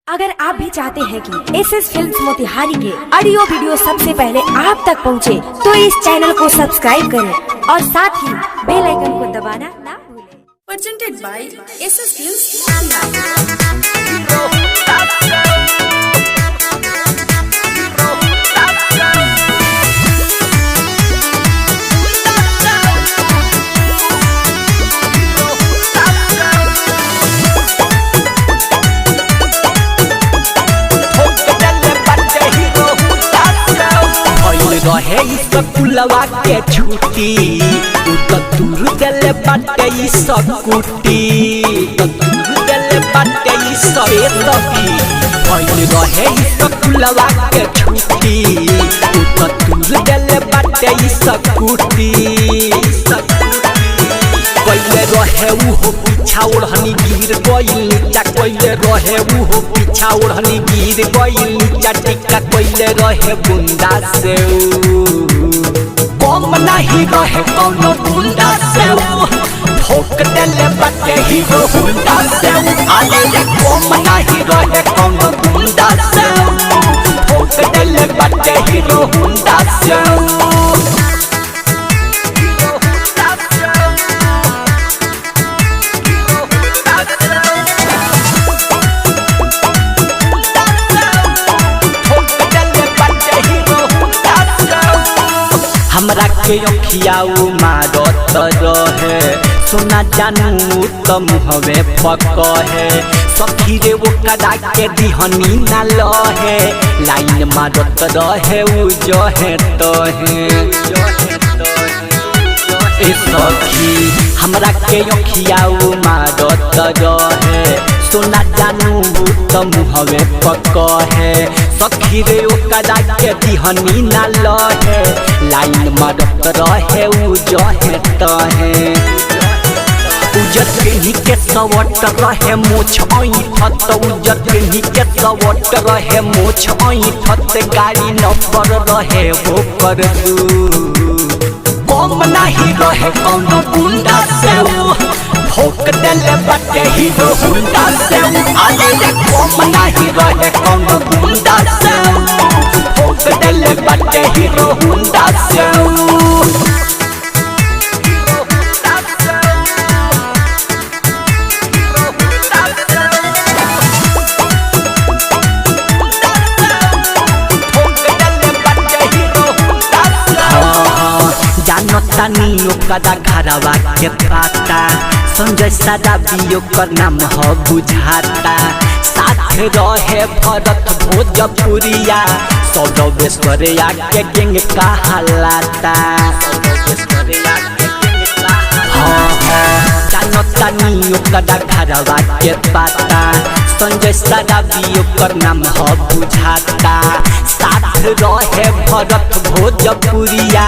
अगर आप भी चाहते हैं कि एसएस फिल्म्स मोतिहारी के ऑडियो वीडियो सबसे पहले आप तक पहुंचे, तो इस चैनल को सब्सक्राइब करें और साथ ही बेल आइकन को दबाना ना भूलें। Presented by SS Films रहे स्कूलवा के छुट्टी दूर दिले बाटे स्कूटी दूर दिले बाटे सभी रहे स्कूलवा के छुट्टी दूर दिले बाटे स्कूटी पहले रहे उहो पीछा ओढ़नी गिर गइल नीचा पहले रहे उहो पीछा ओढ़नी गिर गइल नीचा टिक्का पहले रहे बुंदा से कम नहीं रहे कोनो बुंदा से ठोक देले बाटे हीरो बुंदा से आले कम नहीं रहे कोनो बुंदा से ठोक देले बाटे हीरो बुंदा से हमरा के अखियाऊ मारत रहे सोना जानू त मुहवे पक है सखी रे वो कदा के दिहनी ना लहे लाइन मारत रहे उ जो है तो है ए सखी हमरा के अखियाऊ मारत रहे सोना जानू त मुहवे पक है सखी रे ओ कदा के दिहनी ना लहे लाइन मारत रहे उ जो है तो है उजत केनी के सवट रहे मोछ ऐठत उजत केनी के सवट रहे मोछ ऐठत गाड़ी न पर रहे वो कर दू कम नहीं रहे कोनो गुंडा से ठोक देले बाटे हीरो गुंडा से आले कम नहीं रहे कोनो गुंडा से ठोक देले बाटे हीरो गुंडा से तानी ओकरा घरवा के पाता संजय सादा भी ओकर नाम ह बुझाता साथ रहे भरत भोजपुरिया सौरवेश्वरिया के गैंग का हलाता तानी ओकरा घरवा के पाता संजय सादा भी ओकर नाम ह बुझाता साथ रहे भरत भोजपुरिया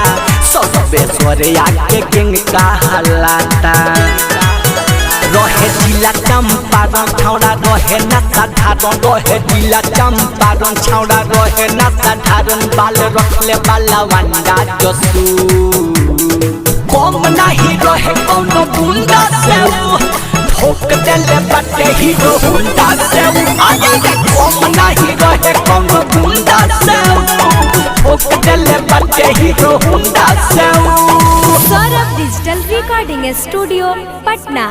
सौरवेश्वरिया के गैंग का हलाता रहे जिला चंपारण छौड़ा रहे ना साधारण रहे जिला चंपारण छौड़ा रहे ना साधारण बाल रखले बाला वंडा जसू कम नहीं रहे कोनो गुंडा से ठोक देले बाटे हीरो गुंडा से आले कम नहीं रहे कोनो गुंडा से ठोक देले बाटे हीरो गुंडा से Saurabh digital recording studio Patna.